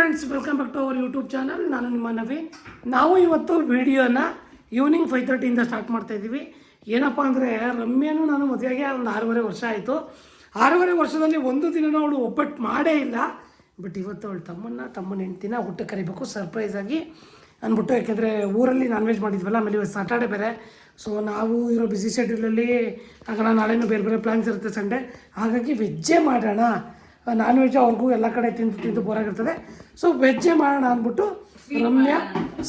Friends, welcome back to our YouTube channel. ನಾನು ನಿಮ್ಮ ನವೀನ್. ನಾವು ಇವತ್ತು ವಿಡಿಯೋನ ಈವ್ನಿಂಗ್ 5:30 ಸ್ಟಾರ್ಟ್ ಮಾಡ್ತಾಯಿದ್ದೀವಿ. ಏನಪ್ಪ ಅಂದರೆ, ರಮ್ಯನೂ ನಾನು ಮದುವೆಗೆ ಒಂದು 6.5 ವರ್ಷ ಆಯಿತು. 6.5 ವರ್ಷದಲ್ಲಿ ಒಂದು ದಿನ ಅವಳು ಒಬ್ಬಟ್ಟು ಮಾಡೇ ಇಲ್ಲ. ಬಟ್ ಇವತ್ತು ಅವಳು ತಮ್ಮನ ಹೆಂಡ್ತಿನ ಊಟಕ್ಕೆ ಕರಿಬೇಕು ಸರ್ಪ್ರೈಸಾಗಿ ಅಂದ್ಬಿಟ್ಟು. ಯಾಕೆಂದರೆ ಊರಲ್ಲಿ ನಾನ್ ವೆಜ್ ಮಾಡಿದ್ವಲ್ಲ, ಆಮೇಲೆ ಇವತ್ತು ಸಾಟರ್ಡೆ ಬೇರೆ. ಸೊ ನಾವು ಇರೋ ಬಿಸಿ ಶೆಡ್ಯೂಲಲ್ಲಿ ಆಗ ನಾಳೆನೂ ಬೇರೆ ಬೇರೆ ಪ್ಲ್ಯಾನ್ಸ್ ಇರುತ್ತೆ ಸಂಡೇ. ಹಾಗಾಗಿ ವೆಜ್ಜೇ ಮಾಡೋಣ. ನಾನ್ ವೆಜ್ ಅವ್ರಿಗೂ ಎಲ್ಲ ಕಡೆ ತಿಂದು ಬೋರಾಗಿರ್ತದೆ. ಸೊ ವೆಜ್ಜೇ ಮಾಡೋಣ ಅಂದ್ಬಿಟ್ಟು ರಮ್ಯಾ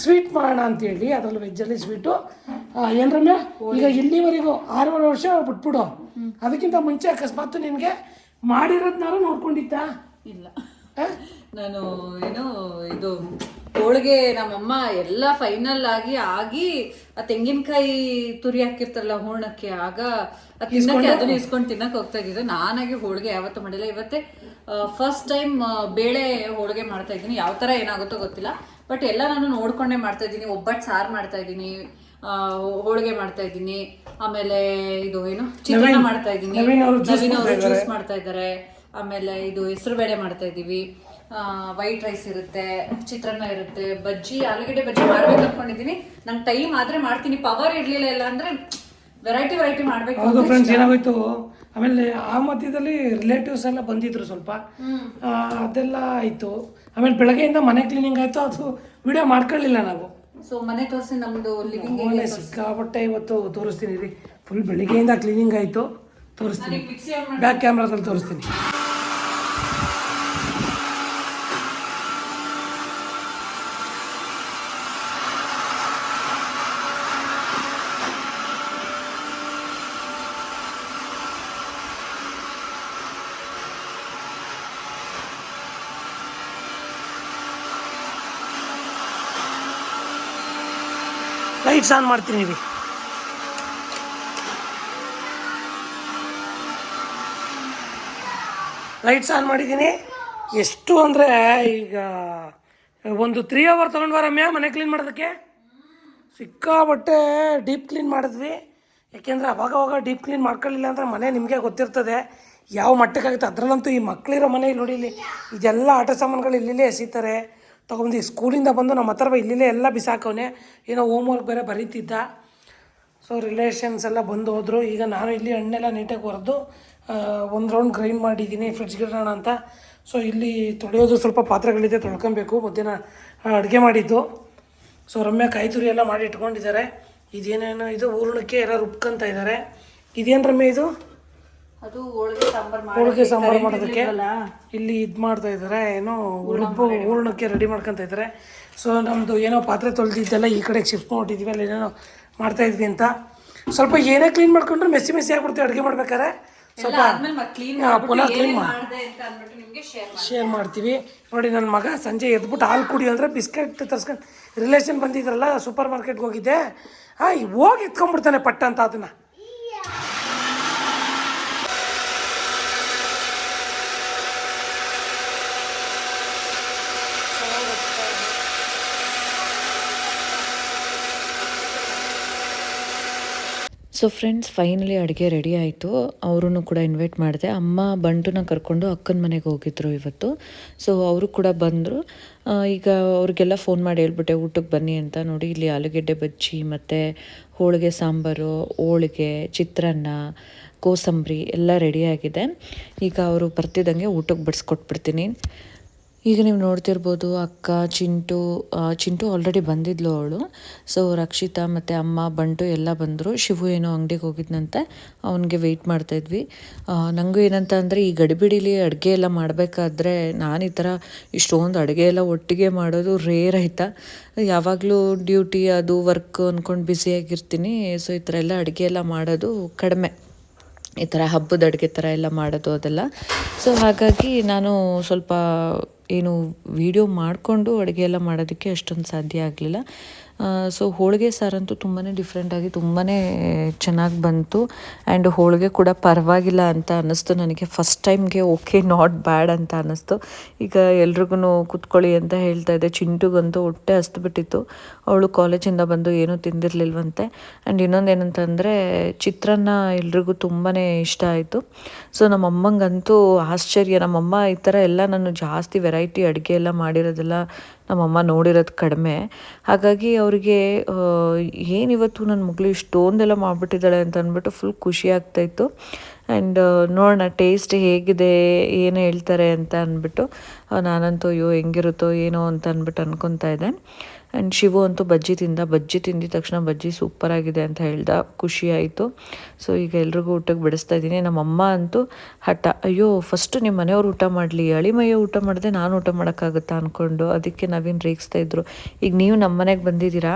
ಸ್ವೀಟ್ ಮಾಡೋಣ ಅಂತೇಳಿ, ಅದರಲ್ಲಿ ವೆಜ್ಜಲ್ಲಿ ಸ್ವೀಟು. ಏನು ರಮ್ಯಾ, ಈಗ ಇಲ್ಲಿವರೆಗೂ 6.5 ವರ್ಷ ಬಿಟ್ಬಿಡು. ಅದಕ್ಕಿಂತ ಮುಂಚೆ ಅಕಸ್ಮಾತ್ ನಿನಗೆ ಮಾಡಿರೋದನ್ನಾರು ನೋಡ್ಕೊಂಡಿದ್ದ? ಇಲ್ಲ, ನಾನು ಇದು ಹೋಳಿಗೆ ನಮ್ಮಮ್ಮ ಎಲ್ಲ ಫೈನಲ್ ಆಗಿ ಆ ತೆಂಗಿನಕಾಯಿ ತುರಿ ಹಾಕಿರ್ತಾರಲ್ಲ ಹೂರ್ಣಕ್ಕೆ, ಆಗ ಅದನ್ನ ಇಸ್ಕೊಂಡು ತಿನ್ನಕ್ಕೆ ಹೋಗ್ತಾ ಇದ್ದಿದ್ದು. ನಾನಾಗಿ ಹೋಳಿಗೆ ಯಾವತ್ತೂ ಮಾಡಿಲ್ಲ. ಇವತ್ತೇ ಫಸ್ಟ್ ಟೈಮ್ ಬೇಳೆ ಹೋಳಿಗೆ ಮಾಡ್ತಾ ಇದ್ದೀನಿ. ಯಾವ ಥರ ಏನಾಗುತ್ತೋ ಗೊತ್ತಿಲ್ಲ, ಬಟ್ ಎಲ್ಲ ನಾನು ನೋಡ್ಕೊಂಡೇ ಮಾಡ್ತಾ ಇದ್ದೀನಿ. ಒಬ್ಬಟ್ಟು ಸಾರು ಮಾಡ್ತಾ ಇದ್ದೀನಿ, ಹೋಳಿಗೆ ಮಾಡ್ತಾ ಇದ್ದೀನಿ, ಆಮೇಲೆ ಇದು ಚಿತ್ರಾನ್ನ ಮಾಡ್ತಾ ಇದ್ದೀನಿ, ನವೀನ್ ಅವರು ಜ್ಯೂಸ್ ಮಾಡ್ತಾ ಇದ್ದಾರೆ, ಆಮೇಲೆ ಇದು ಹೆಸರು ಬೇಳೆ ಮಾಡ್ತಾ ಇದ್ದೀವಿ, ವೈಟ್ ರೈಸ್ ಇರುತ್ತೆ, ಚಿತ್ರಾನ್ನ ಇರುತ್ತೆ, ಬಜ್ಜಿ, ಆಲೂಗಡ್ಡೆ ಬಜ್ಜಿ ಮಾಡ್ಬೇಕು ಅನ್ಕೊಂಡಿದ್ದೀನಿ. ನಂಗೆ ಟೈಮ್ ಆದ್ರೆ ಮಾಡ್ತೀನಿ, ಪವರ್ ಇರ್ಲಿಲ್ಲ. ಇಲ್ಲ ಅಂದ್ರೆ ವೆರೈಟಿ ಮಾಡ್ಬೇಕು. ಹೌದು ಫ್ರೆಂಡ್ಸ್, ಏನಾಗೋಯ್ತು ಆಮೇಲೆ ಆ ಮಧ್ಯದಲ್ಲಿ ರಿಲೇಟಿವ್ಸ್ ಎಲ್ಲ ಬಂದಿದ್ರು ಸ್ವಲ್ಪ, ಅದೆಲ್ಲ ಆಯಿತು. ಆಮೇಲೆ ಬೆಳಗ್ಗೆಯಿಂದ ಮನೆ ಕ್ಲೀನಿಂಗ್ ಆಯಿತು, ಅದು ವಿಡಿಯೋ ಮಾಡ್ಕೊಳ್ಳಿಲ್ಲ ನಾವು. ಸೊ ಮನೆ ತೋರಿಸಿ ನಮ್ಮದು ಲಿವಿಂಗ್ ಮನೆ ಸಿಕ್ಕಾಪಟ್ಟೆ ಇವತ್ತು ತೋರಿಸ್ತೀನಿ ರೀ. ಫುಲ್ ಬೆಳಿಗ್ಗೆಯಿಂದ ಕ್ಲೀನಿಂಗ್ ಆಯಿತು, ತೋರಿಸ್ತೀನಿ. ಬ್ಯಾಕ್ ಕ್ಯಾಮ್ರಾದಲ್ಲಿ ತೋರಿಸ್ತೀನಿ. ಲೈಟ್ಸ್ ಆನ್ ಮಾಡ್ತೀನಿ ರೀ. ಲೈಟ್ಸ್ ಆನ್ ಮಾಡಿದ್ದೀನಿ. ಎಷ್ಟು ಅಂದರೆ ಈಗ ಒಂದು 3 hour ತೊಗೊಂಡ್ವ ರಮ್ಯಾ ಮನೆ ಕ್ಲೀನ್ ಮಾಡೋದಕ್ಕೆ. ಸಿಕ್ಕಾಬಟ್ಟೆ ಡೀಪ್ ಕ್ಲೀನ್ ಮಾಡಿದ್ವಿ. ಯಾಕೆಂದರೆ ಅವಾಗ ಡೀಪ್ ಕ್ಲೀನ್ ಮಾಡ್ಕೊಳ್ಳಿಲ್ಲ ಅಂದರೆ ಮನೆ ನಿಮಗೆ ಗೊತ್ತಿರ್ತದೆ ಯಾವ ಮಟ್ಟಕ್ಕಾಗುತ್ತೆ. ಅದರಲ್ಲಂತೂ ಈ ಮಕ್ಕಳಿರೋ ಮನೆ ಇಲ್ಲಿ ನೋಡಿ, ಇಲ್ಲಿ ಇದೆಲ್ಲ ಆಟ ಸಾಮಾನುಗಳು ಇಲ್ಲಿಲ್ಲೇ ಎಸಿತಾರೆ. ತೊಗೊಂಡು ಸ್ಕೂಲಿಂದ ಬಂದು ನಮ್ಮ ಹತ್ರ ಇಲ್ಲಿಲ್ಲೇ ಎಲ್ಲ ಬಿಸಾಕವನೆ. ಏನೋ ಹೋಮ್ವರ್ಕ್ ಬೇರೆ ಬರೀತಿದ್ದ. ಸೊ ರಿಲೇಷನ್ಸ್ ಎಲ್ಲ ಬಂದು ಹೋದರು. ಈಗ ನಾನು ಇಲ್ಲಿ ಹಣ್ಣೆಲ್ಲ ನೀಟಾಗಿ ಹೊರದು ಒಂದು ರೌಂಡ್ ಗ್ರೈಂಡ್ ಮಾಡಿದ್ದೀನಿ ಫ್ರಿಡ್ಜ್ಗೆ ಇಡೋಣ ಅಂತ. ಸೊ ಇಲ್ಲಿ ತೊಳೆಯೋದು ಸ್ವಲ್ಪ ಪಾತ್ರೆಗಳಿದೆ, ತೊಳ್ಕೊಬೇಕು. ಮಧ್ಯಾಹ್ನ ಅಡುಗೆ ಮಾಡಿದ್ದು. ಸೊ ರಮ್ಯಾ ಕಾಯಿ ತುರಿ ಎಲ್ಲ ಮಾಡಿ ಇಟ್ಕೊಂಡಿದ್ದಾರೆ. ಇದೇನೇನೋ ಇದು ಹೂರ್ಣಕ್ಕೆ ಎಲ್ಲ ರುಬ್ಕೊಂತ ಇದ್ದಾರೆ. ಇದೇನು ರಮ್ಯಾ ಇದು? ಅದು ಹೋಳಿಗೆ ಸಾಂಬಾರು ಮಾಡೋದಕ್ಕೆ ಇಲ್ಲಿ ಇದು ಮಾಡ್ತಾ ಇದ್ದಾರೆ. ಏನೋ ಹೂರ್ಣಕ್ಕೆ ರೆಡಿ ಮಾಡ್ಕೊತ ಇದ್ದಾರೆ. ಸೊ ನಮ್ಮದು ಏನೋ ಪಾತ್ರೆ ತೊಳೆದಿದ್ದೆಲ್ಲ ಈ ಕಡೆಗೆ ಶಿಫ್ಟ್ ಮಾಡಿದ್ದೀವಿ. ಅಲ್ಲಿ ಏನೇನೋ ಮಾಡ್ತಾಯಿದ್ವಿ ಅಂತ. ಸ್ವಲ್ಪ ಏನೇ ಕ್ಲೀನ್ ಮಾಡ್ಕೊಂಡ್ರೆ ಮೆಸ್ಸಿ ಆಗ್ಬಿಡ್ತೀವಿ ಅಡುಗೆ ಮಾಡ್ಬೇಕಾದ್ರೆ. ಸ್ವಲ್ಪ ಪುನಃ ಕ್ಲೀನ್ ಶೇರ್ ಮಾಡ್ತೀವಿ. ನೋಡಿ, ನನ್ನ ಮಗ ಸಂಜೆ ಎದ್ಬಿಟ್ಟು ಹಾಲು ಕುಡಿ ಅಂದರೆ ಬಿಸ್ಕೆಟ್ ತರ್ಸ್ಕೊಂಡು, ರಿಲೇಷನ್ ಬಂದಿದ್ರಲ್ಲ ಸೂಪರ್ ಮಾರ್ಕೆಟ್ಗೆ ಹೋಗಿದ್ದೆ, ಹೋಗಿ ಎತ್ಕೊಂಡ್ಬಿಡ್ತಾನೆ ಪಟ್ಟ ಅಂತ ಅದನ್ನು. ಸೊ ಫ್ರೆಂಡ್ಸ್, ಫೈನಲಿ ಅಡುಗೆ ರೆಡಿ ಆಯಿತು. ಅವರೂ ಕೂಡ ಇನ್ವೈಟ್ ಮಾಡಿದೆ. ಅಮ್ಮ ಬಂಟುನ ಕರ್ಕೊಂಡು ಅಕ್ಕನ ಮನೆಗೆ ಹೋಗಿದ್ರು ಇವತ್ತು. ಸೊ ಅವರು ಕೂಡ ಬಂದರು. ಈಗ ಅವ್ರಿಗೆಲ್ಲ ಫೋನ್ ಮಾಡಿ ಹೇಳ್ಬಿಟ್ಟೆ ಊಟಕ್ಕೆ ಬನ್ನಿ ಅಂತ. ನೋಡಿ, ಇಲ್ಲಿ ಆಲೂಗೆಡ್ಡೆ ಬಜ್ಜಿ ಮತ್ತು ಹೋಳಿಗೆ ಸಾಂಬಾರು, ಹೋಳಿಗೆ, ಚಿತ್ರಾನ್ನ, ಕೋಸಂಬರಿ ಎಲ್ಲ ರೆಡಿಯಾಗಿದೆ. ಈಗ ಅವರು ಬರ್ತಿದ್ದಂಗೆ ಊಟಕ್ಕೆ ಬಡಿಸ್ಕೊಟ್ಬಿಡ್ತೀನಿ. ಈಗ ನೀವು ನೋಡ್ತಿರ್ಬೋದು, ಅಕ್ಕ ಚಿಂಟು ಆಲ್ರೆಡಿ ಬಂದಿದ್ಲು ಅವಳು. ಸೊ ರಕ್ಷಿತಾ ಮತ್ತು ಅಮ್ಮ, ಬಂಟು ಎಲ್ಲ ಬಂದರು. ಶಿವು ಏನೋ ಅಂಗಡಿಗೆ ಹೋಗಿದ್ನಂತೆ, ಅವನಿಗೆ ವೆಯ್ಟ್ ಮಾಡ್ತಾಯಿದ್ವಿ. ನನಗೂ ಏನಂತ ಅಂದರೆ, ಈ ಗಡಿಬಿಡಿಲಿ ಅಡುಗೆ ಎಲ್ಲ ಮಾಡಬೇಕಾದ್ರೆ ನಾನು ಈ ಥರ ಇಷ್ಟೊಂದು ಅಡುಗೆ ಎಲ್ಲ ಒಟ್ಟಿಗೆ ಮಾಡೋದು ರೇರ್ ಆಯಿತಾ. ಯಾವಾಗಲೂ ಡ್ಯೂಟಿ ಅದು ವರ್ಕ್ ಅಂದ್ಕೊಂಡು ಬ್ಯುಸಿಯಾಗಿರ್ತೀನಿ. ಸೊ ಈ ಥರ ಎಲ್ಲ ಅಡುಗೆ ಎಲ್ಲ ಮಾಡೋದು ಕಡಿಮೆ, ಈ ಥರ ಹಬ್ಬದ ಅಡುಗೆ ಥರ ಎಲ್ಲ ಮಾಡೋದು ಅದೆಲ್ಲ. ಸೊ ಹಾಗಾಗಿ ನಾನು ಸ್ವಲ್ಪ ವಿಡಿಯೋ ಮಾಡಿಕೊಂಡು ಅಡುಗೆ ಎಲ್ಲ ಮಾಡೋದಕ್ಕೆ ಅಷ್ಟೊಂದು ಸಾಧ್ಯ ಆಗಲಿಲ್ಲ. ಸೊ ಹೋಳಿಗೆ ಸಾರಂತೂ ತುಂಬಾ ಡಿಫ್ರೆಂಟಾಗಿ ತುಂಬಾ ಚೆನ್ನಾಗಿ ಬಂತು. ಆ್ಯಂಡ್ ಹೋಳಿಗೆ ಕೂಡ ಪರವಾಗಿಲ್ಲ ಅಂತ ಅನ್ನಿಸ್ತು ನನಗೆ. ಫಸ್ಟ್ ಟೈಮ್ಗೆ ಓಕೆ, ನಾಟ್ ಬ್ಯಾಡ್ ಅಂತ ಅನ್ನಿಸ್ತು. ಈಗ ಎಲ್ರಿಗೂ ಕೂತ್ಕೊಳ್ಳಿ ಅಂತ ಹೇಳ್ತಾ ಇದ್ದೆ. ಚಿಂಟುಗಂತೂ ಹೊಟ್ಟೆ ಹಸ್ದುಬಿಟ್ಟಿತ್ತು. ಅವಳು ಕಾಲೇಜಿಂದ ಬಂದು ಏನೂ ತಿಂದಿರಲಿಲ್ವಂತೆ. ಆ್ಯಂಡ್ ಇನ್ನೊಂದು ಏನಂತಂದರೆ ಚಿತ್ರಾನ್ನ ಎಲ್ರಿಗೂ ತುಂಬಾ ಇಷ್ಟ ಆಯಿತು. ಸೊ ನಮ್ಮಮ್ಮಂಗಂತೂ ಆಶ್ಚರ್ಯ. ನಮ್ಮಮ್ಮ ಈ ಥರ ಎಲ್ಲ ನಾನು ಜಾಸ್ತಿ ವೆರೈಟಿ ಅಡುಗೆ ಎಲ್ಲ ಮಾಡಿರೋದೆಲ್ಲ ನಮ್ಮಮ್ಮ ನೋಡಿರೋದು ಕಡಿಮೆ. ಹಾಗಾಗಿ ಅವರಿಗೆ ಏನಿವತ್ತು ನನ್ನ ಮಗಳು ಇಷ್ಟೊಂದೆಲ್ಲ ಮಾಡಿಬಿಟ್ಟಿದ್ದಾಳೆ ಅಂತ ಅಂದ್ಬಿಟ್ಟು ಫುಲ್ ಖುಷಿ ಆಗ್ತಾಯಿತ್ತು. ಆ್ಯಂಡ್ ನೋಡೋಣ ಟೇಸ್ಟ್ ಹೇಗಿದೆ, ಏನು ಹೇಳ್ತಾರೆ ಅಂತ ಅಂದ್ಬಿಟ್ಟು ನಾನಂತೂ ಅಯ್ಯೋ ಹೆಂಗಿರುತ್ತೋ ಏನೋ ಅಂತ ಅಂದ್ಬಿಟ್ಟು ಅನ್ಕೊತಾ ಇದ್ದೆ. ಆ್ಯಂಡ್ ಶಿವು ಅಂತೂ ಬಜ್ಜಿ ತಿಂದಿದ ತಕ್ಷಣ ಬಜ್ಜಿ ಸೂಪರಾಗಿದೆ ಅಂತ ಹೇಳ್ದ. ಖುಷಿ ಆಯಿತು. ಸೊ ಈಗ ಎಲ್ರಿಗೂ ಊಟಕ್ಕೆ ಬಿಡಿಸ್ತಾ ಇದ್ದೀನಿ. ನಮ್ಮಮ್ಮ ಅಂತೂ ಹಠ, ಅಯ್ಯೋ ಫಸ್ಟು ನಿಮ್ಮ ಮನೆಯವ್ರು ಊಟ ಮಾಡಲಿ, ಅಳಿಮಯ್ಯ ಊಟ ಮಾಡಿದೆ ನಾನು ಊಟ ಮಾಡೋಕ್ಕಾಗುತ್ತಾ ಅಂದ್ಕೊಂಡು. ಅದಕ್ಕೆ ನವೀನ್ ರೇಗಿಸ್ತಾ ಇದ್ರು, ಈಗ ನೀವು ನಮ್ಮ ಮನೆಗೆ ಬಂದಿದ್ದೀರಾ,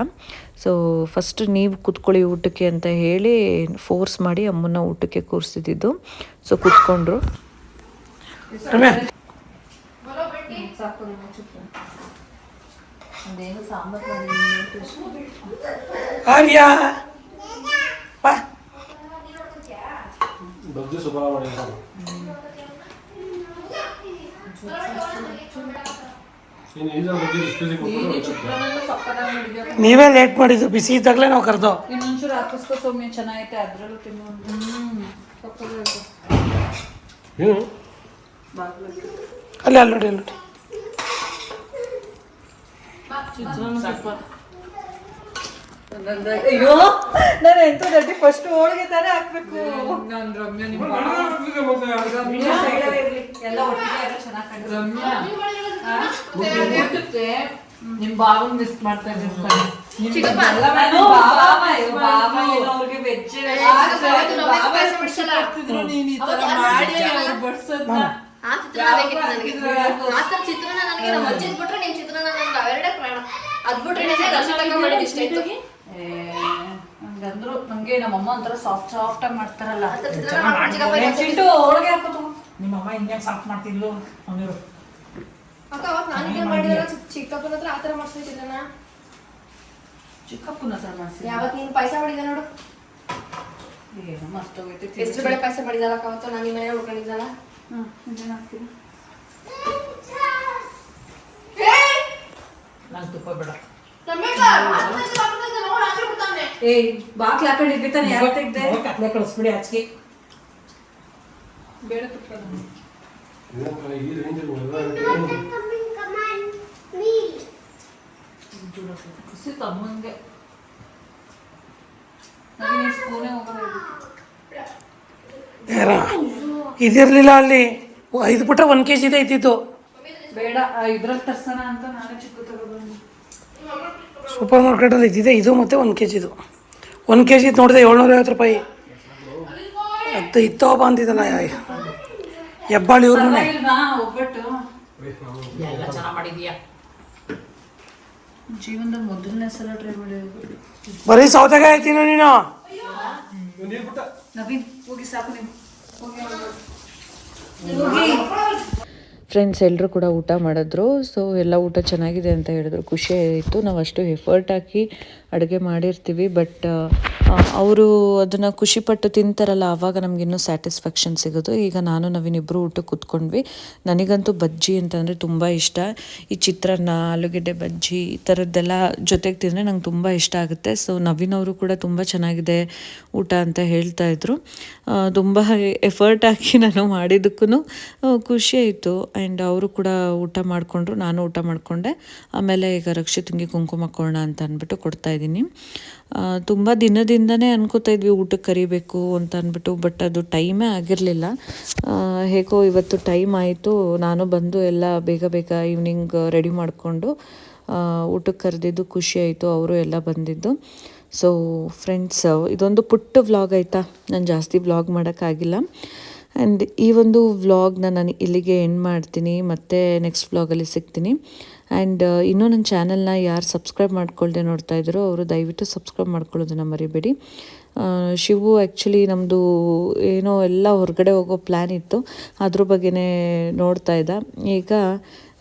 ಸೊ ಫಸ್ಟ್ ನೀವು ಕೂತ್ಕೊಳ್ಳಿ ಊಟಕ್ಕೆ ಅಂತ ಹೇಳಿ ಫೋರ್ಸ್ ಮಾಡಿ ಅಮ್ಮನ್ನ ಊಟಕ್ಕೆ ಕೂರಿಸಿದ್ದು. ಸೊ ಕೂತ್ಕೊಂಡ್ರು. ಆರ್ಯ ಬಾ. ನೀವೇ ಲೇಟ್ ಮಾಡಿದ್ದು, ಬಿಸಿ ಇದ್ದಾಗಲೇ ನಾವು ಕರೆದು. ಇನ್ನೊಂಚೂರು ಹಾಕಿಸ್ಕೊ ಸೌಮ್ಯ, ಚೆನ್ನಾಗೈತೆ ಅದ್ರಲ್ಲೂ ತಿನ್ನು. ಅಲ್ಲಿ ನೋಡಿ ಅಲ್ಲಿ ನೋಡಿ. ಅಯ್ಯೋ ನಾನು ಎಂತ ದಡ್ಡಿ ಫಸ್ಟ್ ಹೋಳಿಗೆ ತಾನೇ ಹಾಕ್ಬೇಕು. ಎಲ್ಲ ಒಟ್ಟಿಗೆ ಚೆನ್ನಾಗಿ ನಿಮ್ ಬಾಬನ್ ಮಿಸ್ ಮಾಡ್ತಾ ಇದ್ದೀನಿ. ನೀನ್ ಈ ತರ ಮಾಡಿ ಅವ್ರು ಬಡ್ಸೋದ್ನ ಹಂಗಂದ್ರು ನಂಗೆ ನಮ್ಮಮ್ಮ ಒಂಥರ ಸಾಫ್ಟ್ ಸಾಫ್ಟ್ ಆಗಿ ಮಾಡ್ತಾರಲ್ಲ. ಚಿಂಟು ಹೋಳಿಗೆ ಹಾಕೋದು ನಿಮ್ಮಮ್ಮ ಹಿಂಗೆ ಸಾಫ್ಟ್ ಮಾಡ್ತಿದ್ಲು ಅವನಿರು. ಚಿಕ್ಕಪ್ಪನ ಹತ್ರ ಆತರ ಮಾಡ್ಸ್ಬೇಕಿಲ್ಲ. ಚಿಕ್ಕಪ್ಪನ ಹತ್ರ ಮಾಡ್ಸಿ ಯಾವತ್ ನೀನ್ ಪಾಯಸ ಮಾಡಿದ ನೋಡು, ಏನು ಮರ್ತೋಗೈತೆ. ಹೆಸರು ಬೇಳೆ ಪಾಯಸ ಮಾಡಿದಲ್ಲ ಅವತ್ತು ನಾನು ನಿಮ್ಮ ಮನೆ ಉಳ್ಕೊಂಡಿದ್ದಲ್ಲ. ನಂಗೆ ತುಪ್ಪ ಬೇಡ. ಏಯ್ ಬಾಕ್ಲ ಹಾಕೊಂಡಿದ್ವಿ ತಾನೆ, ಯಾವ ತೆಗ್ದೆ ಕತ್ಲೆ ಕಳಿಸ್ಬಿಡಿ ಆಚೆಗೆ. ಬೇಡ ತುಪ್ಪ ಖುಷಿ ತಮ್ಮಂಗೆ ಸ್ಪೂನೇ ಇದಿರ್ಲಿಲ್ಲ ಅಲ್ಲಿ 5 ಬಿಟ್ರೆ 1 kg ಇದೆ ಇದ್ದಿದ್ದು. ಬೇಡ ಇದ್ರಲ್ಲಿ ತರ್ಸೋಣ ಅಂತ ನಾನೇ ಚಿಕ್ಕ ತಗೊಬಂದು ಸೂಪರ್ ಮಾರ್ಕೆಟಲ್ಲಿ ಇದ್ದಿದೆ ಇದು, ಮತ್ತು 1 kg ಇದು. 1 kg ನೋಡಿದೆ 750 ರೂಪಾಯಿ. ಅದು ಇತ್ತೋಬ ಅಂತಿದ್ದಲ್ಲ ಹೆಬ್ಬಾಳಿ ಇವ್ರ ಮನೆ. ಒಬ್ಬಟ್ಟು ಎಲ್ಲ ಚೆನ್ನಾಗಿ ಮಾಡಿದೀಯಾ. ಜೀವನದ ಮೊದಲನೇ ಸಲ ಟ್ರೈ ಮಾಡಿರೋದು. ಬರೀ ಸೌತೆಕಾಯಿ ಆಯ್ತೀನ ನೀನು. ನವೀನ್ ಹೋಗಿ ಸಾಕು ನೀವು ಹೋಗಿ. ಫ್ರೆಂಡ್ಸ್ ಎಲ್ಲರೂ ಕೂಡ ಊಟ ಮಾಡಿದ್ರು. ಸೊ ಎಲ್ಲ ಊಟ ಚೆನ್ನಾಗಿದೆ ಅಂತ ಹೇಳಿದ್ರು, ಖುಷಿ ಆಯಿತು. ನಾವು ಅಷ್ಟು ಎಫರ್ಟ್ ಹಾಕಿ ಅಡುಗೆ ಮಾಡಿರ್ತೀವಿ, ಬಟ್ ಅವರು ಅದನ್ನು ಖುಷಿಪಟ್ಟು ತಿಂತಾರಲ್ಲ, ಆವಾಗ ನಮಗಿನ್ನೂ ಸ್ಯಾಟಿಸ್ಫ್ಯಾಕ್ಷನ್ ಸಿಗೋದು. ಈಗ ನಾನು ನವೀನ್ ಇಬ್ಬರು ಊಟಕ್ಕೆ ಕೂತ್ಕೊಂಡ್ವಿ. ನನಗಂತೂ ಬಜ್ಜಿ ಅಂತಂದರೆ ತುಂಬ ಇಷ್ಟ. ಈ ಚಿತ್ರಾನ್ನ, ಆಲೂಗೆಡ್ಡೆ ಬಜ್ಜಿ ಈ ಥರದ್ದೆಲ್ಲ ಜೊತೆಗೆ ತಿಂದರೆ ನಂಗೆ ತುಂಬ ಇಷ್ಟ ಆಗುತ್ತೆ. ಸೊ ನವೀನ್ ಅವರು ಕೂಡ ತುಂಬ ಚೆನ್ನಾಗಿದೆ ಊಟ ಅಂತ ಹೇಳ್ತಾಯಿದ್ರು. ತುಂಬ ಎಫರ್ಟ್ ಹಾಕಿ ನಾನು ಮಾಡಿದ್ದಕ್ಕೂ ಖುಷಿ ಆಯಿತು. ಆ್ಯಂಡ್ ಅವರು ಕೂಡ ಊಟ ಮಾಡಿಕೊಂಡ್ರು, ನಾನು ಊಟ ಮಾಡಿಕೊಂಡೆ. ಆಮೇಲೆ ಈಗ ರಕ್ಷಿತಂಗೆ ಕುಂಕುಮ ಕೊಡೋಣ ಅಂತ ಅಂದ್ಬಿಟ್ಟು ಕೊಡ್ತಾಯಿದ್ದೀನಿ. ತುಂಬ ದಿನದಿಂದನೇ ಅನ್ಕೋತಾ ಇದ್ವಿ ಊಟಕ್ಕೆ ಕರಿಬೇಕು ಅಂತ ಅಂದ್ಬಿಟ್ಟು, ಬಟ್ ಅದು ಟೈಮೇ ಆಗಿರಲಿಲ್ಲ. ಹೇಗೋ ಇವತ್ತು ಟೈಮ್ ಆಯಿತು. ನಾನು ಬಂದು ಎಲ್ಲ ಬೇಗ ಬೇಗ ಈವ್ನಿಂಗ್ ರೆಡಿ ಮಾಡಿಕೊಂಡು ಊಟಕ್ಕೆ ಕರೆದಿದ್ದು ಖುಷಿ ಆಯಿತು. ಅವರು ಎಲ್ಲ ಬಂದಿದ್ದು. ಸೊ ಫ್ರೆಂಡ್ಸ್, ಇದೊಂದು ಪುಟ್ಟ ವ್ಲಾಗ್ ಆಯಿತಾ, ನಾನು ಜಾಸ್ತಿ ವ್ಲಾಗ್ ಮಾಡೋಕ್ಕಾಗಿಲ್ಲ. ಆ್ಯಂಡ್ ಈ ಒಂದು ವ್ಲಾಗ್ನ ನಾನು ಇಲ್ಲಿಗೆ ಎಂಡ್ ಮಾಡ್ತೀನಿ. ಮತ್ತು ನೆಕ್ಸ್ಟ್ ವ್ಲಾಗಲ್ಲಿ ಸಿಗ್ತೀನಿ. ಆ್ಯಂಡ್ ಇನ್ನೂ ನನ್ನ ಚಾನಲ್ನ ಯಾರು ಸಬ್ಸ್ಕ್ರೈಬ್ ಮಾಡ್ಕೊಳ್ದೆ ನೋಡ್ತಾ ಇದ್ರು ಅವರು ದಯವಿಟ್ಟು ಸಬ್ಸ್ಕ್ರೈಬ್ ಮಾಡ್ಕೊಳ್ಳೋದನ್ನು ಮರಿಬೇಡಿ. ಶಿವು ಆ್ಯಕ್ಚುಲಿ ನಮ್ಮದು ಏನೋ ಎಲ್ಲ ಹೊರಗಡೆ ಹೋಗೋ ಪ್ಲ್ಯಾನ್ ಇತ್ತು, ಅದ್ರ ಬಗ್ಗೆನೇ ನೋಡ್ತಾ ಇದ್ದ. ಈಗ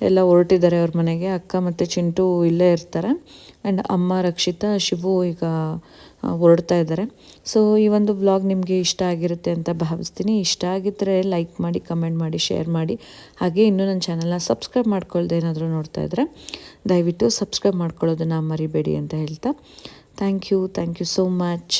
ಎಲ್ಲ ಹೊರಟಿದ್ದಾರೆ ಅವ್ರ ಮನೆಗೆ. ಅಕ್ಕ ಮತ್ತು ಚಿಂಟು ಇಲ್ಲೇ ಇರ್ತಾರೆ. ಆ್ಯಂಡ್ ಅಮ್ಮ, ರಕ್ಷಿತಾ, ಶಿವು ಈಗ ಹೊರಡ್ತಾ ಇದ್ದಾರೆ. ಸೊ ಈ ಒಂದು ವ್ಲಾಗ್ ನಿಮಗೆ ಇಷ್ಟ ಆಗಿರುತ್ತೆ ಅಂತ ಭಾವಿಸ್ತೀನಿ. ಇಷ್ಟ ಆಗಿದ್ದರೆ ಲೈಕ್ ಮಾಡಿ, ಕಮೆಂಟ್ ಮಾಡಿ, ಶೇರ್ ಮಾಡಿ. ಹಾಗೆ ಇನ್ನೂ ನನ್ನ ಚಾನಲ್ನ ಸಬ್ಸ್ಕ್ರೈಬ್ ಮಾಡ್ಕೊಳ್ದೆ ಏನಾದರೂ ನೋಡ್ತಾ ಇದ್ದರೆ ದಯವಿಟ್ಟು ಸಬ್ಸ್ಕ್ರೈಬ್ ಮಾಡ್ಕೊಳ್ಳೋದನ್ನು ಮರಿಬೇಡಿ ಅಂತ ಹೇಳ್ತಾ ಥ್ಯಾಂಕ್ ಯು ಸೋ ಮಚ್.